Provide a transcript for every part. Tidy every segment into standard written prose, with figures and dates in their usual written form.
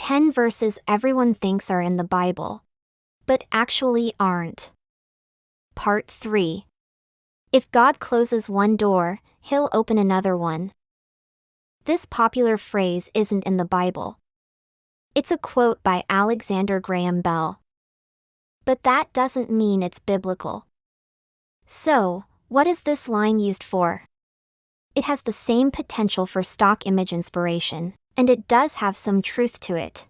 10 verses everyone thinks are in the Bible, but actually aren't. Part 3. If God closes one door, He'll open another one. This popular phrase isn't in the Bible. It's a quote by Alexander Graham Bell. But that doesn't mean it's biblical. So, what is this line used for? It has the same potential for stock image inspiration, and it does have some truth to it.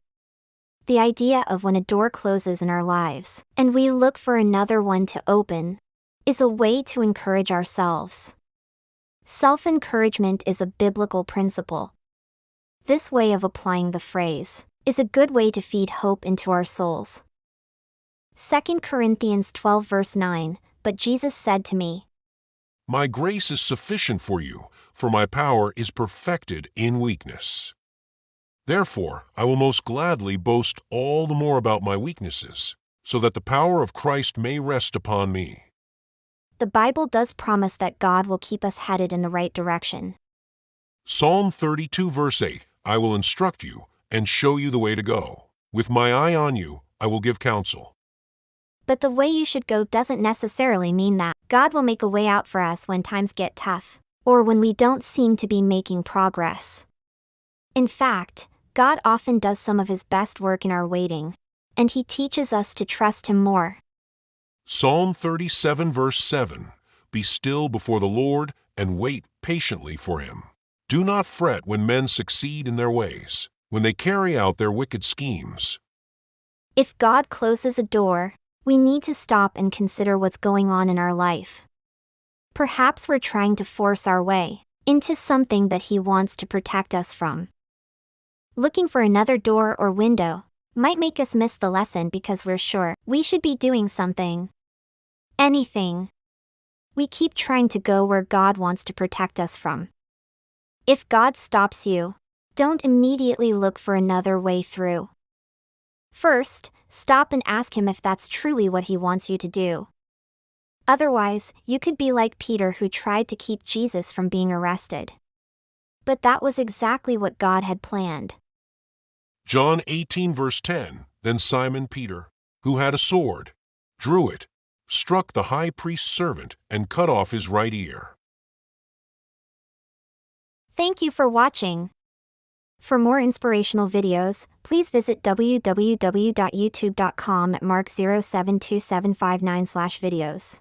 The idea of when a door closes in our lives, and we look for another one to open, is a way to encourage ourselves. Self-encouragement is a biblical principle. This way of applying the phrase is a good way to feed hope into our souls. 2 Corinthians 12 verse 9, But Jesus said to me, My grace is sufficient for you, for my power is perfected in weakness. Therefore, I will most gladly boast all the more about my weaknesses, so that the power of Christ may rest upon me. The Bible does promise that God will keep us headed in the right direction. Psalm 32 verse 8, I will instruct you and show you the way to go. With my eye on you, I will give counsel. But the way you should go doesn't necessarily mean that God will make a way out for us when times get tough, or when we don't seem to be making progress. In fact, God often does some of His best work in our waiting, and He teaches us to trust Him more. Psalm 37 verse 7, Be still before the Lord and wait patiently for Him. Do not fret when men succeed in their ways, when they carry out their wicked schemes. If God closes a door, we need to stop and consider what's going on in our life. Perhaps we're trying to force our way into something that He wants to protect us from. Looking for another door or window might make us miss the lesson because we're sure we should be doing something. Anything. We keep trying to go where God wants to protect us from. If God stops you, don't immediately look for another way through. First, stop and ask Him if that's truly what He wants you to do. Otherwise, you could be like Peter, who tried to keep Jesus from being arrested. But that was exactly what God had planned. John 18 verse 10, Then Simon Peter, who had a sword, drew it, struck the high priest's servant, and cut off his right ear. Thank you for watching. For more inspirational videos, please visit www.youtube.com at mark072759/videos.